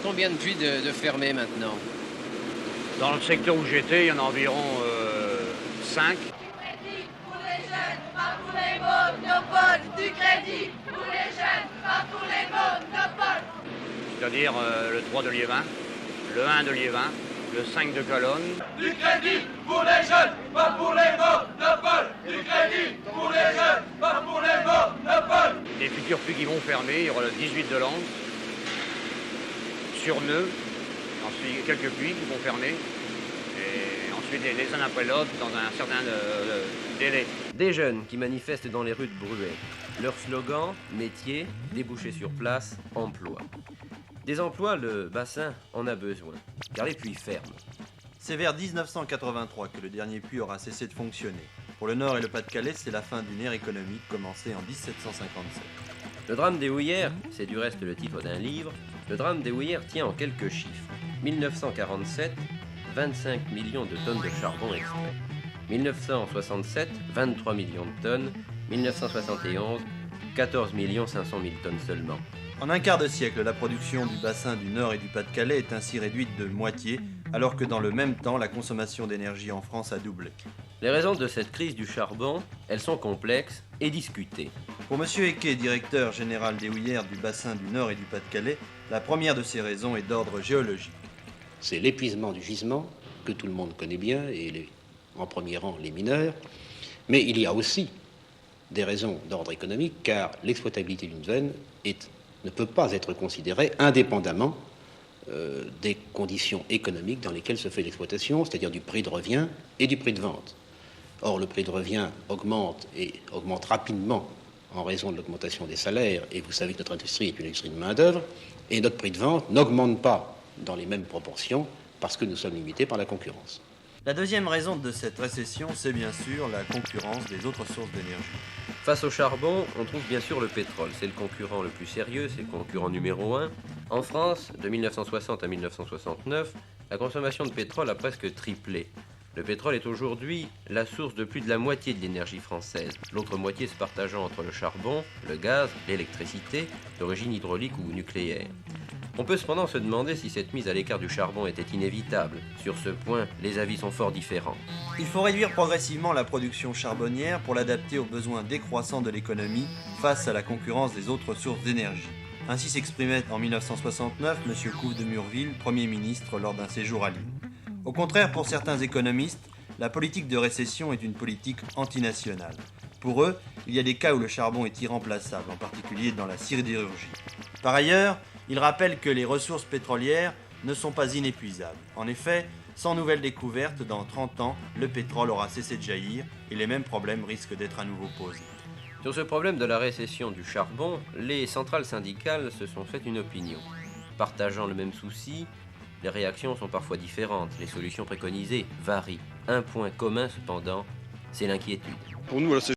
combien de puits de fermés maintenant? Dans le secteur où j'étais, il y en a environ 5. Du crédit pour les jeunes, pas pour les monopoles. Du crédit pour les jeunes, pas pour les monopoles. C'est-à-dire le 3 de Liévin, le 1 de Liévin, le 5 de Colonne. Du crédit pour les jeunes, pas pour les monopoles. Du crédit pour les jeunes, pas pour les monopoles. Les futurs puits qui vont fermer, il y aura le 18 de Lens, Surneux, ensuite quelques puits qui vont fermer, et ensuite les uns après l'autre dans un certain délai. Des jeunes qui manifestent dans les rues de Bruay. Leur slogan, métier, débouché sur place, emploi. Des emplois, le bassin en a besoin, car les puits ferment. C'est vers 1983 que le dernier puits aura cessé de fonctionner. Pour le Nord et le Pas-de-Calais, c'est la fin d'une ère économique commencée en 1757. Le drame des houillères, c'est du reste le titre d'un livre, le drame des houillères tient en quelques chiffres. 1947, 25 millions de tonnes de charbon extrait. 1967, 23 millions de tonnes. 1971, 14 500 000 tonnes seulement. En un quart de siècle, la production du bassin du Nord et du Pas-de-Calais est ainsi réduite de moitié, alors que dans le même temps, la consommation d'énergie en France a doublé. Les raisons de cette crise du charbon, elles sont complexes et discutées. Pour M. Eke, directeur général des houillères du bassin du Nord et du Pas-de-Calais, la première de ces raisons est d'ordre géologique. C'est l'épuisement du gisement, que tout le monde connaît bien, et en premier rang les mineurs. Mais il y a aussi des raisons d'ordre économique, car l'exploitabilité d'une veine ne peut pas être considérée indépendamment des conditions économiques dans lesquelles se fait l'exploitation, c'est-à-dire du prix de revient et du prix de vente. Or, le prix de revient augmente et augmente rapidement en raison de l'augmentation des salaires, et vous savez que notre industrie est une industrie de main-d'œuvre, et notre prix de vente n'augmente pas dans les mêmes proportions parce que nous sommes limités par la concurrence. La deuxième raison de cette récession, c'est bien sûr la concurrence des autres sources d'énergie. Face au charbon, on trouve bien sûr le pétrole. C'est le concurrent le plus sérieux, c'est le concurrent numéro 1. En France, de 1960 à 1969, la consommation de pétrole a presque triplé. Le pétrole est aujourd'hui la source de plus de la moitié de l'énergie française, l'autre moitié se partageant entre le charbon, le gaz, l'électricité, d'origine hydraulique ou nucléaire. On peut cependant se demander si cette mise à l'écart du charbon était inévitable. Sur ce point, les avis sont fort différents. Il faut réduire progressivement la production charbonnière pour l'adapter aux besoins décroissants de l'économie face à la concurrence des autres sources d'énergie. Ainsi s'exprimait en 1969 M. Couve de Murville, Premier ministre, lors d'un séjour à Lille. Au contraire, pour certains économistes, la politique de récession est une politique antinationale. Pour eux, il y a des cas où le charbon est irremplaçable, en particulier dans la sidérurgie. Par ailleurs, ils rappellent que les ressources pétrolières ne sont pas inépuisables. En effet, sans nouvelles découvertes, dans 30 ans, le pétrole aura cessé de jaillir et les mêmes problèmes risquent d'être à nouveau posés. Sur ce problème de la récession du charbon, les centrales syndicales se sont fait une opinion. Partageant le même souci, les réactions sont parfois différentes, les solutions préconisées varient. Un point commun cependant, c'est l'inquiétude. Pour nous, voilà, c'est